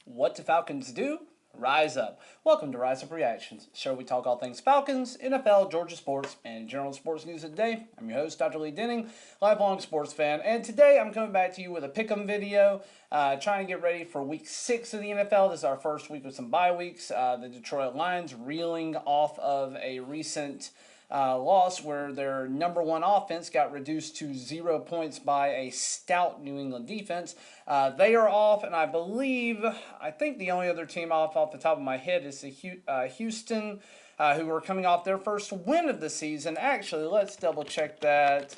What do Falcons do? Rise up. Welcome to Rise Up Reactions, a show where we talk all things Falcons, NFL, Georgia sports, and general sports news of the day. I'm your host, Dr. Lee Denning, lifelong sports fan, and today I'm coming back to you with a pick'em video, trying to get ready for Week 6 of the NFL. This is our first week with some bye weeks. The Detroit Lions reeling off of a recent loss where their number one offense got reduced to 0 points by a stout New England defense. They are off, and I think the only other team off the top of my head is the Houston, who are coming off their first win of the season. Actually, let's double check that.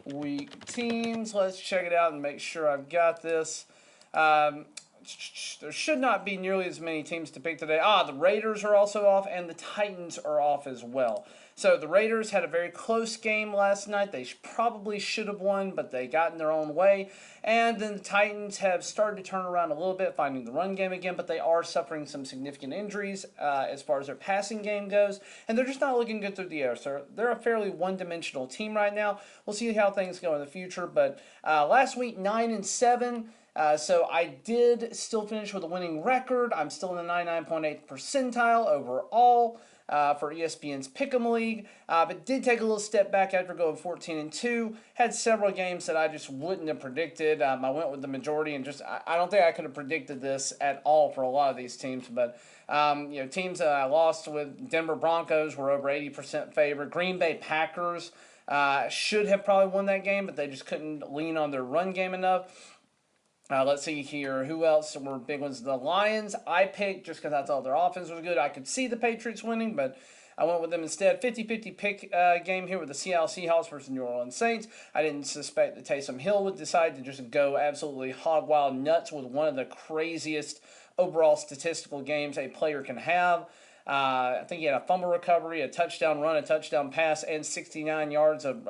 Week teams, let's check it out and make sure I've got this. There should not be nearly as many teams to pick today. The Raiders are also off, and the Titans are off as well. So the Raiders had a very close game last night. They probably should have won, but they got in their own way. And then the Titans have started to turn around a little bit, finding the run game again, but they are suffering some significant injuries as far as their passing game goes, and they're just not looking good through the air. So they're a fairly one-dimensional team right now. We'll see how things go in the future, but last week, 9-7. So I did still finish with a winning record. I'm still in the 99.8th percentile overall for ESPN's Pick'em League, but did take a little step back after going 14-2. Had several games that I just wouldn't have predicted. I went with the majority, and I don't think I could have predicted this at all for a lot of these teams. But teams that I lost with: Denver Broncos were over 80% favored. Green Bay Packers should have probably won that game, but they just couldn't lean on their run game enough. Let's see here. Who else were big ones? The Lions, I picked just because I thought their offense was good. I could see the Patriots winning, but I went with them instead. 50-50 pick game here with the Seattle Seahawks versus New Orleans Saints. I didn't suspect that Taysom Hill would decide to just go absolutely hog wild nuts with one of the craziest overall statistical games a player can have. I think he had a fumble recovery, a touchdown run, a touchdown pass, and 69 yards of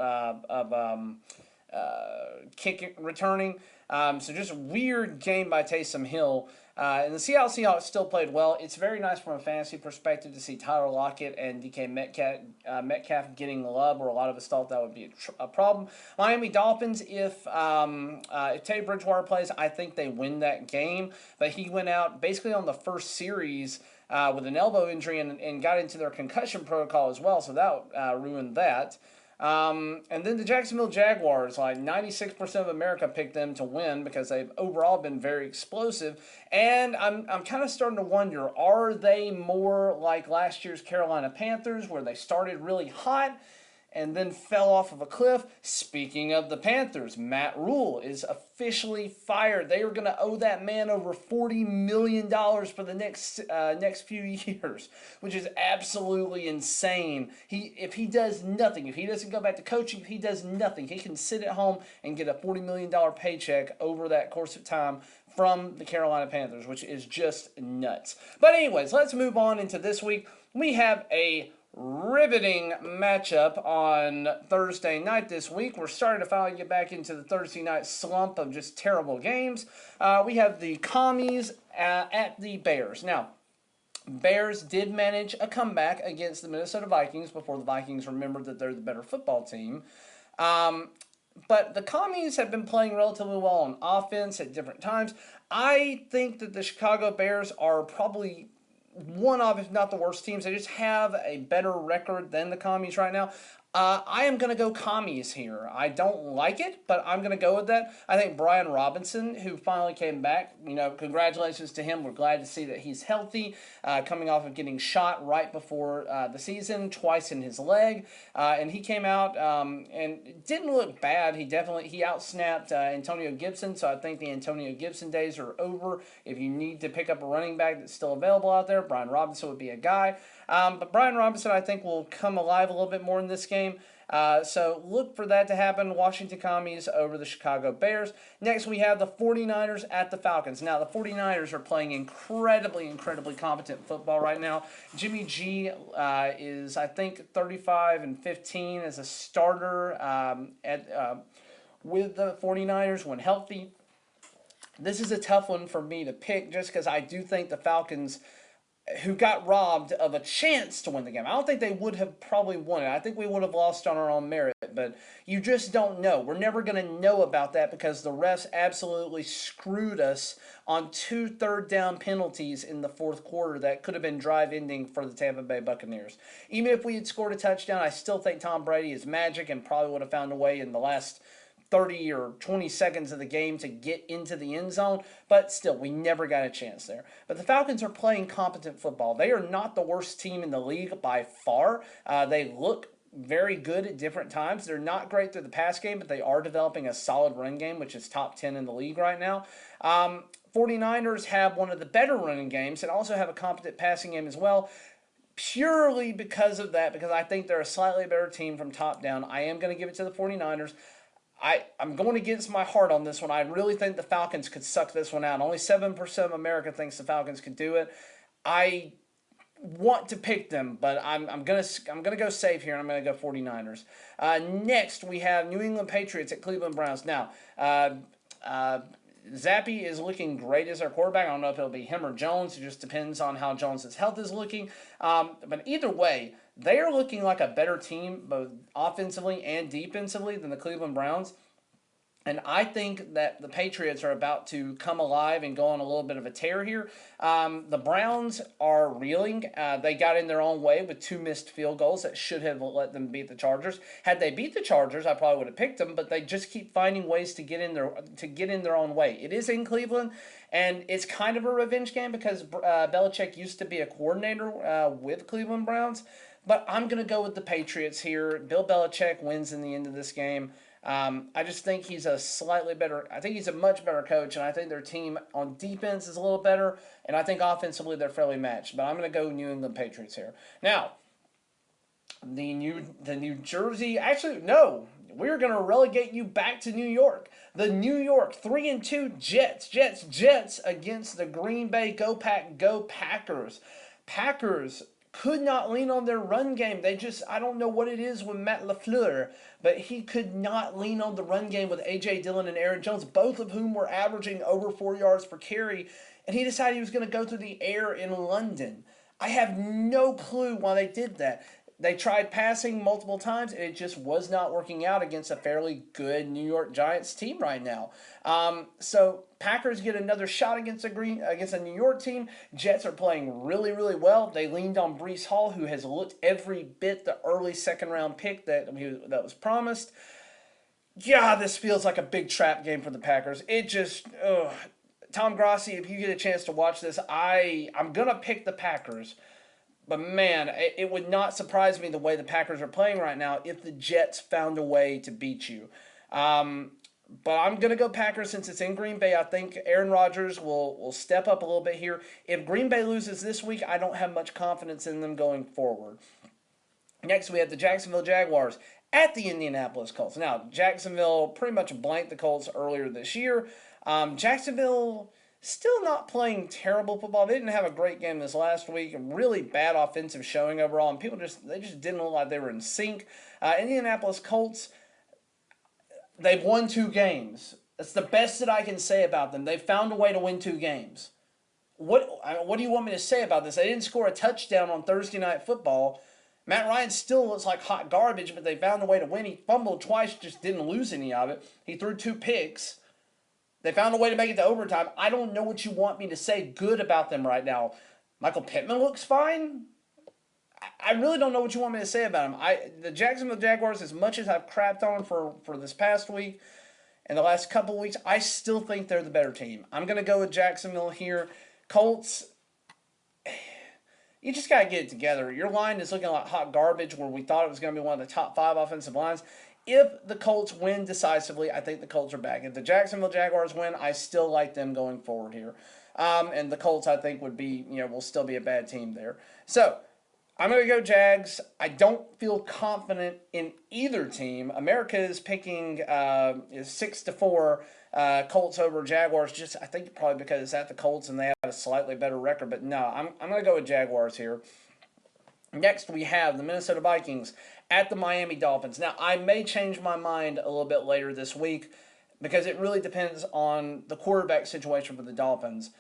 kick returning. So just a weird game by Taysom Hill. And the Seattle Seahawks still played well. It's very nice from a fantasy perspective to see Tyler Lockett and DK Metcalf getting the love, where a lot of us thought that would be a problem. Miami Dolphins, if Teddy Bridgewater plays, I think they win that game. But he went out basically on the first series with an elbow injury and got into their concussion protocol as well, so that ruined that. And then the Jacksonville Jaguars, like 96% of America picked them to win because they've overall been very explosive. And I'm kind of starting to wonder, are they more like last year's Carolina Panthers, where they started really hot and then fell off of a cliff? Speaking of the Panthers, Matt Rule is officially fired. They are going to owe that man over $40 million for the next few years, which is absolutely insane. If he does nothing, if he doesn't go back to coaching, if he does nothing, he can sit at home and get a $40 million paycheck over that course of time from the Carolina Panthers, which is just nuts. But anyways, let's move on into this week. We have a riveting matchup on Thursday night this week. We're starting to finally get back into the Thursday night slump of just terrible games. We have the Commies at the Bears. Now, Bears did manage a comeback against the Minnesota Vikings before the Vikings remembered that they're the better football team. But the Commies have been playing relatively well on offense at different times. I think that the Chicago Bears are probably one of, if not the worst teams. They just have a better record than the Commies right now. I am going to go Commies here. I don't like it, but I'm going to go with that. I think Brian Robinson, who finally came back, congratulations to him. We're glad to see that he's healthy, coming off of getting shot right before the season, twice in his leg. And he came out and didn't look bad. He outsnapped Antonio Gibson, so I think the Antonio Gibson days are over. If you need to pick up a running back that's still available out there, Brian Robinson would be a guy. But Brian Robinson, I think, will come alive a little bit more in this game. So look for that to happen. Washington Commies over the Chicago Bears. Next, we have the 49ers at the Falcons. Now, the 49ers are playing incredibly competent football right now. Jimmy G is, I think, 35-15 as a starter with the 49ers when healthy. This is a tough one for me to pick just because I do think the Falcons who got robbed of a chance to win the game. I don't think they would have probably won it. I think we would have lost on our own merit, but you just don't know. We're never going to know about that because the refs absolutely screwed us on 2 third-down penalties in the fourth quarter that could have been drive-ending for the Tampa Bay Buccaneers. Even if we had scored a touchdown, I still think Tom Brady is magic and probably would have found a way in the last 30 or 20 seconds of the game to get into the end zone, but still, we never got a chance there. But the Falcons are playing competent football. They are not the worst team in the league by far. They look very good at different times. They're not great through the pass game, but they are developing a solid run game, which is top 10 in the league right now. 49ers have one of the better running games and also have a competent passing game as well. Purely because of that, because I think they're a slightly better team from top down, I am going to give it to the 49ers. I'm going against my heart on this one. I really think the Falcons could suck this one out. Only 7% of America thinks the Falcons could do it. I want to pick them, but I'm gonna go safe here, and I'm gonna go 49ers. Next, we have New England Patriots at Cleveland Browns. Now, Zappy is looking great as our quarterback. I don't know if it'll be him or Jones. It just depends on how Jones' health is looking. But either way, they are looking like a better team, both offensively and defensively, than the Cleveland Browns. And I think that the Patriots are about to come alive and go on a little bit of a tear here. The Browns are reeling. They got in their own way with 2 missed field goals that should have let them beat the Chargers. Had they beat the Chargers, I probably would have picked them, but they just keep finding ways to get in their own way. It is in Cleveland, and it's kind of a revenge game because Belichick used to be a coordinator with Cleveland Browns. But I'm going to go with the Patriots here. Bill Belichick wins in the end of this game. I just think he's a much better coach, and I think their team on defense is a little better, and I think offensively they're fairly matched. But I'm going to go New England Patriots here. Now, the New Jersey, actually, no, we're going to relegate you back to New York. The New York 3-2 Jets against the Green Bay Go Pack Go Packers. Packers could not lean on their run game. I don't know what it is with Matt LaFleur, but he could not lean on the run game with A.J. Dillon and Aaron Jones, both of whom were averaging over 4 yards per carry, and he decided he was going to go through the air in London. I have no clue why they did that. They tried passing multiple times, and it just was not working out against a fairly good New York Giants team right now. So Packers get another shot against a New York team. Jets are playing really, really well. They leaned on Breece Hall, who has looked every bit the early second-round pick that was promised. Yeah, this feels like a big trap game for the Packers. Tom Grossi, if you get a chance to watch this, I'm going to pick the Packers. But man, it would not surprise me the way the Packers are playing right now if the Jets found a way to beat you. But I'm going to go Packers since it's in Green Bay. I think Aaron Rodgers will step up a little bit here. If Green Bay loses this week, I don't have much confidence in them going forward. Next, we have the Jacksonville Jaguars at the Indianapolis Colts. Now, Jacksonville pretty much blanked the Colts earlier this year. Jacksonville still not playing terrible football. They didn't have a great game this last week. A really bad offensive showing overall, and they just didn't look like they were in sync. Indianapolis Colts, they've won 2 games. That's the best that I can say about them. They found a way to win 2 games. What do you want me to say about this? They didn't score a touchdown on Thursday Night Football. Matt Ryan still looks like hot garbage, but they found a way to win. He fumbled twice, just didn't lose any of it. He threw 2 picks. They found a way to make it to overtime. I don't know what you want me to say good about them right now. Michael Pittman looks fine. I really don't know what you want me to say about him. The Jacksonville Jaguars, as much as I've crapped on for this past week and the last couple of weeks, I still think they're the better team. I'm going to go with Jacksonville here. Colts, you just got to get it together. Your line is looking like hot garbage where we thought it was going to be one of the top 5 offensive lines. If the Colts win decisively, I think the Colts are back. If the Jacksonville Jaguars win, I still like them going forward here. And the Colts, I think, will still be a bad team there. So, I'm going to go Jags. I don't feel confident in either team. America is picking 6-4 Colts over Jaguars. I think probably because it's at the Colts and they have a slightly better record. But no, I'm going to go with Jaguars here. Next, we have the Minnesota Vikings at the Miami Dolphins. Now, I may change my mind a little bit later this week because it really depends on the quarterback situation for the Dolphins.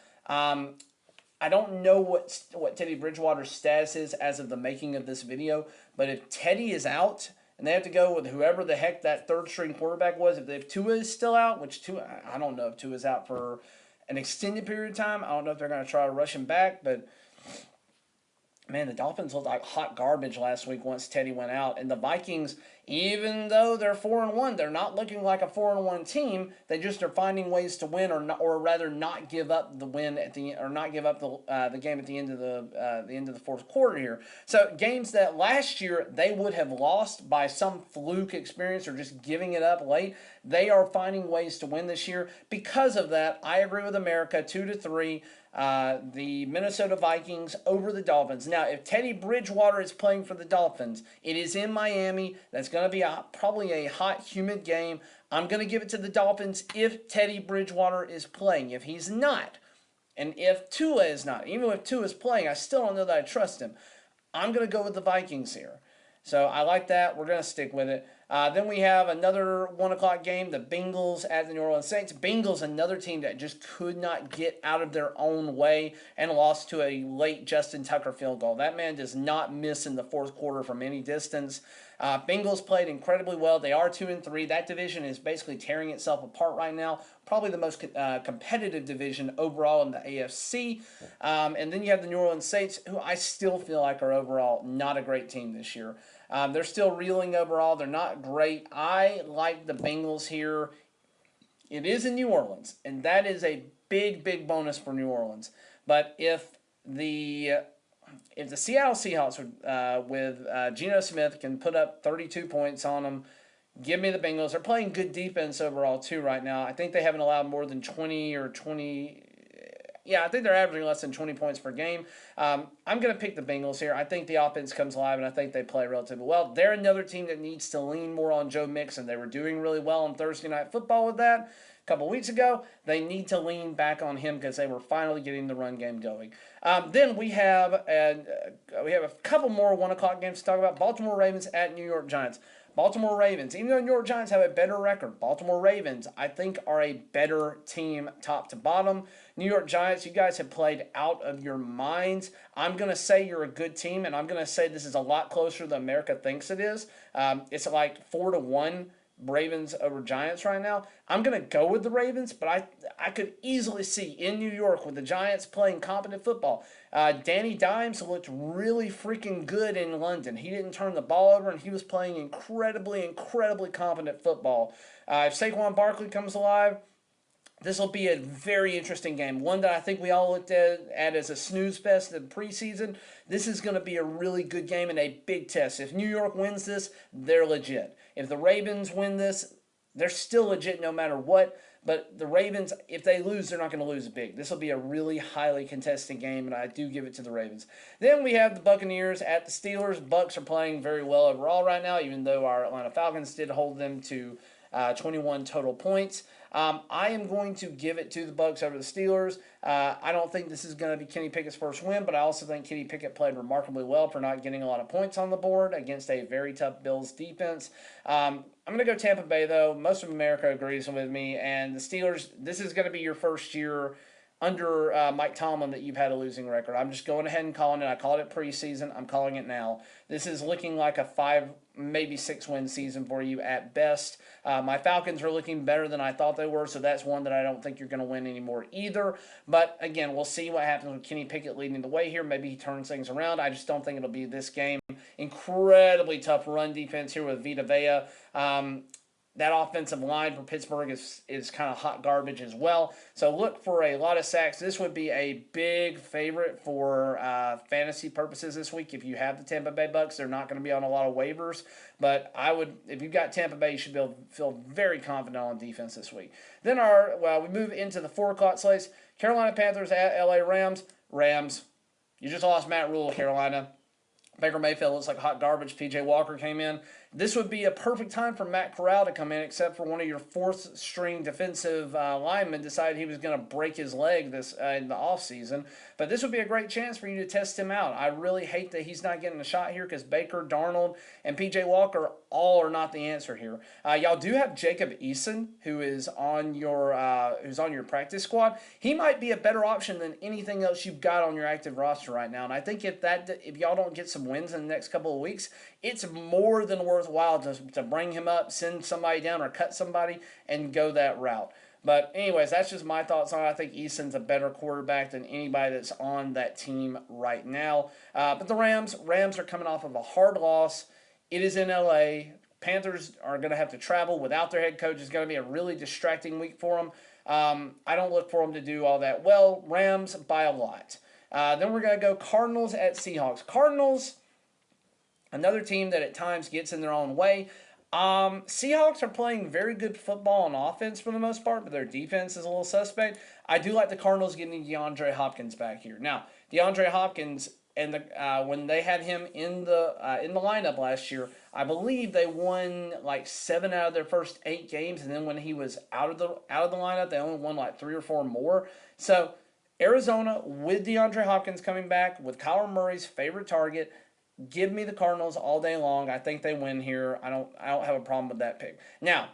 I don't know what Teddy Bridgewater's status is as of the making of this video, but if Teddy is out and they have to go with whoever the heck that third string quarterback was, if Tua is still out, which Tua, I don't know if Tua is out for an extended period of time. I don't know if they're going to try to rush him back, but man, the Dolphins looked like hot garbage last week once Teddy went out. And the Vikings, even though they're 4-1, they're not looking like a 4-1 team. They just are finding ways to win, or rather, not give up the win at the, or not give up the game at the end of the fourth quarter here. So games that last year they would have lost by some fluke experience or just giving it up late, they are finding ways to win this year. Because of that, I agree with America 2-3. The Minnesota Vikings over the Dolphins. Now, if Teddy Bridgewater is playing for the Dolphins, it is in Miami. That's going to be probably a hot, humid game. I'm going to give it to the Dolphins if Teddy Bridgewater is playing. If he's not, and if Tua is not, even if Tua is playing, I still don't know that I trust him. I'm going to go with the Vikings here. So I like that. We're going to stick with it. Then we have another 1 o'clock game, the Bengals at the New Orleans Saints. Bengals, another team that just could not get out of their own way and lost to a late Justin Tucker field goal. That man does not miss in the fourth quarter from any distance. Bengals played incredibly well. They are 2-3. That division is basically tearing itself apart right now. Probably the most competitive division overall in the AFC. And then you have the New Orleans Saints, who I still feel like are overall not a great team this year. They're still reeling overall. They're not great. I like the Bengals here. It is in New Orleans, and that is a big, big bonus for New Orleans. But if the Seattle Seahawks with Geno Smith can put up 32 points on them, give me the Bengals. They're playing good defense overall, too, right now. I think they haven't allowed more than 20 or 20... Yeah, I think they're averaging less than 20 points per game. I'm going to pick the Bengals here. I think the offense comes alive, and I think they play relatively well. They're another team that needs to lean more on Joe Mixon. They were doing really well on Thursday Night Football with that a couple weeks ago. They need to lean back on him because they were finally getting the run game going. Then we have a couple more 1 o'clock games to talk about. Baltimore Ravens at New York Giants. Baltimore Ravens, even though New York Giants have a better record, Baltimore Ravens, I think, are a better team top to bottom. New York Giants, you guys have played out of your minds. I'm going to say you're a good team, and I'm going to say this is a lot closer than America thinks it is. It's like 4-1 Ravens over Giants right now. I'm going to go with the Ravens, but I could easily see in New York with the Giants playing competent football. Danny Dimes looked really freaking good in London. He didn't turn the ball over, and he was playing incredibly, incredibly competent football. If Saquon Barkley comes alive, this will be a very interesting game. One that I think we all looked at as a snooze fest in preseason. This is going to be a really good game and a big test. If New York wins this, they're legit. If the Ravens win this, they're still legit no matter what. But the Ravens, if they lose, they're not going to lose big. This will be a really highly contested game, and I do give it to the Ravens. Then we have the Buccaneers at the Steelers. Bucs are playing very well overall right now, even though our Atlanta Falcons did hold them to 21 total points. I am going to give it to the Bucs over the Steelers. I don't think this is going to be Kenny Pickett's first win, but I also think Kenny Pickett played remarkably well for not getting a lot of points on the board against a very tough Bills defense. I'm going to go Tampa Bay, though. Most of America agrees with me. And the Steelers, this is going to be your first year under Mike Tomlin that you've had a losing record. I'm just going ahead and calling it. I called it preseason. I'm calling it now. This is looking like a 5, maybe 6-win season for you at best. My Falcons are looking better than I thought they were, so that's one that I don't think you're going to win anymore either. But, again, we'll see what happens with Kenny Pickett leading the way here. Maybe he turns things around. I just don't think it'll be this game. Incredibly tough run defense here with Vita Vea. That offensive line for Pittsburgh is kind of hot garbage as well. So look for a lot of sacks. This would be a big favorite for fantasy purposes this week. If you have the Tampa Bay Bucks, they're not going to be on a lot of waivers. But if you've got Tampa Bay, you should feel very confident on defense this week. Then we move into the 4 o'clock slates. Carolina Panthers at LA Rams. Rams. You just lost Matt Rule, Carolina. Baker Mayfield looks like hot garbage. P.J. Walker came in. This would be a perfect time for Matt Corral to come in, except for one of your fourth-string defensive linemen decided he was going to break his leg this in the offseason. But this would be a great chance for you to test him out. I really hate that he's not getting a shot here because Baker, Darnold, and P.J. Walker all are not the answer here. Y'all do have Jacob Eason, who is on your practice squad. He might be a better option than anything else you've got on your active roster right now. And I think if y'all don't get some wins in the next couple of weeks, it's more than worthwhile to bring him up, send somebody down, or cut somebody and go that route. But anyways, that's just my thoughts on it. I think Eason's a better quarterback than anybody that's on that team right now. But the Rams are coming off of a hard loss. It is in L.A. Panthers are going to have to travel without their head coach. It's going to be a really distracting week for them. I don't look for them to do all that well. Rams by a lot. Then we're going to go Cardinals at Seahawks. Cardinals, another team that at times gets in their own way. Seahawks are playing very good football on offense for the most part, but their defense is a little suspect. I do like the Cardinals getting DeAndre Hopkins back here. Now, DeAndre Hopkins, and when they had him in the lineup last year, I believe they won like 7 out of their first 8 games, and then when he was out of the lineup, they only won like 3 or 4 more. So Arizona with DeAndre Hopkins coming back, with Kyler Murray's favorite target. Give me the Cardinals all day long. I think they win here. I don't have a problem with that pick. Now,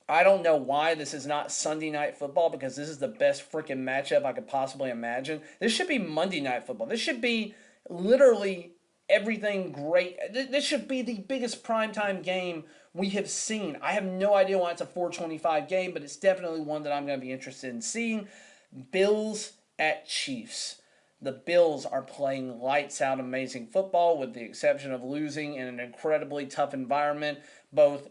I don't know why this is not Sunday Night Football, because this is the best freaking matchup I could possibly imagine. This should be Monday Night Football. This should be literally everything great. This should be the biggest primetime game we have seen. I have no idea why it's a 4:25 game, but it's definitely one that I'm going to be interested in seeing. Bills at Chiefs. The Bills are playing lights out amazing football, with the exception of losing in an incredibly tough environment, both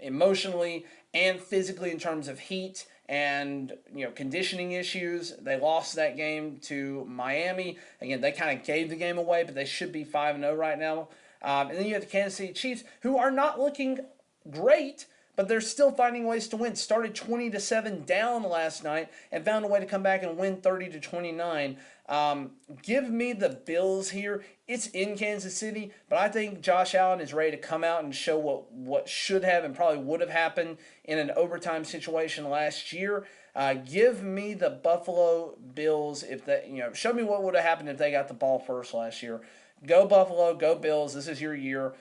emotionally and physically in terms of heat and conditioning issues. They lost that game to Miami. Again, they kind of gave the game away, but they should be 5-0 right now. And then you have the Kansas City Chiefs, who are not looking great, but they're still finding ways to win. Started 20-7 down last night and found a way to come back and win 30-29. Give me the Bills here. It's in Kansas City, but I think Josh Allen is ready to come out and show what should have and probably would have happened in an overtime situation last year. Give me the Buffalo Bills. If they, show me what would have happened if they got the ball first last year. Go Buffalo, go Bills. This is your year.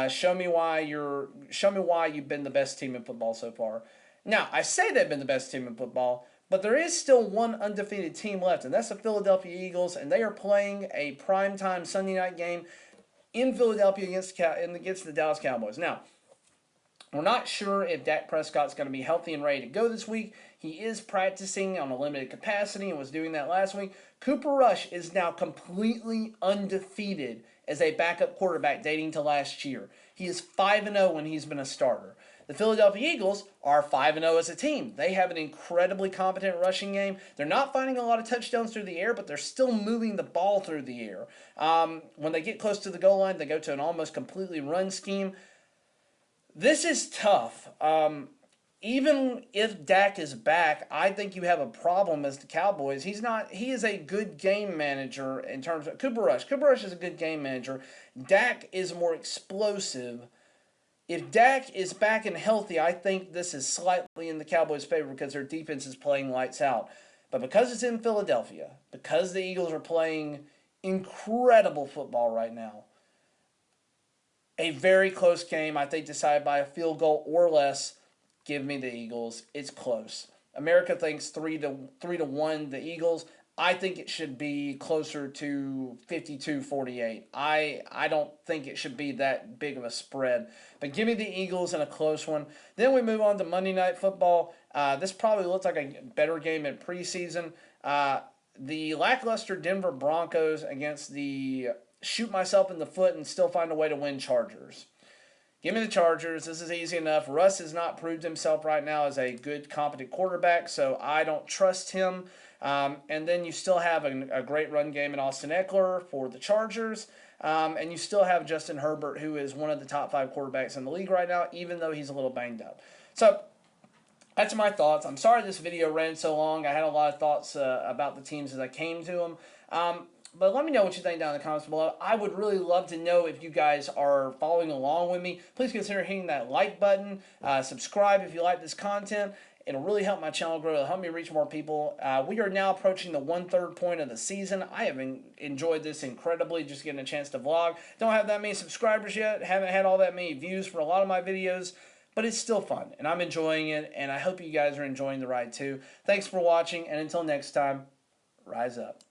Show me why you've been the best team in football so far. Now, I say they've been the best team in football, but there is still one undefeated team left, and that's the Philadelphia Eagles, and they are playing a primetime Sunday night game in Philadelphia against the Dallas Cowboys. Now, we're not sure if Dak Prescott's going to be healthy and ready to go this week. He is practicing on a limited capacity and was doing that last week. Cooper Rush is now completely undefeated as a backup quarterback dating to last year. He is 5-0 when he's been a starter. The Philadelphia Eagles are 5-0 as a team. They have an incredibly competent rushing game. They're not finding a lot of touchdowns through the air, but they're still moving the ball through the air. When they get close to the goal line, they go to an almost completely run scheme. This is tough. Even if Dak is back, I think you have a problem as the Cowboys. He is a good game manager in terms of Cooper Rush. Cooper Rush is a good game manager. Dak is more explosive. If Dak is back and healthy, I think this is slightly in the Cowboys' favor because their defense is playing lights out. But because it's in Philadelphia, because the Eagles are playing incredible football right now, a very close game, I think decided by a field goal or less. Give me the Eagles. It's close. America thinks 3-1 the Eagles. I think it should be closer to 52-48. I don't think it should be that big of a spread. But give me the Eagles in a close one. Then we move on to Monday Night Football. This probably looks like a better game in preseason. The lackluster Denver Broncos against the shoot myself in the foot and still find a way to win Chargers. Give me the Chargers. This is easy enough. Russ has not proved himself right now as a good, competent quarterback, so I don't trust him. And then you still have a great run game in Austin Eckler for the Chargers. And you still have Justin Herbert, who is one of the top 5 quarterbacks in the league right now, even though he's a little banged up. So that's my thoughts. I'm sorry this video ran so long. I had a lot of thoughts about the teams as I came to them. But let me know what you think down in the comments below. I would really love to know if you guys are following along with me. Please consider hitting that like button. Subscribe if you like this content. It'll really help my channel grow. It'll help me reach more people. We are now approaching the 1/3 point of the season. I have enjoyed this incredibly, just getting a chance to vlog. Don't have that many subscribers yet. Haven't had all that many views for a lot of my videos. But it's still fun, and I'm enjoying it, and I hope you guys are enjoying the ride too. Thanks for watching, and until next time, rise up.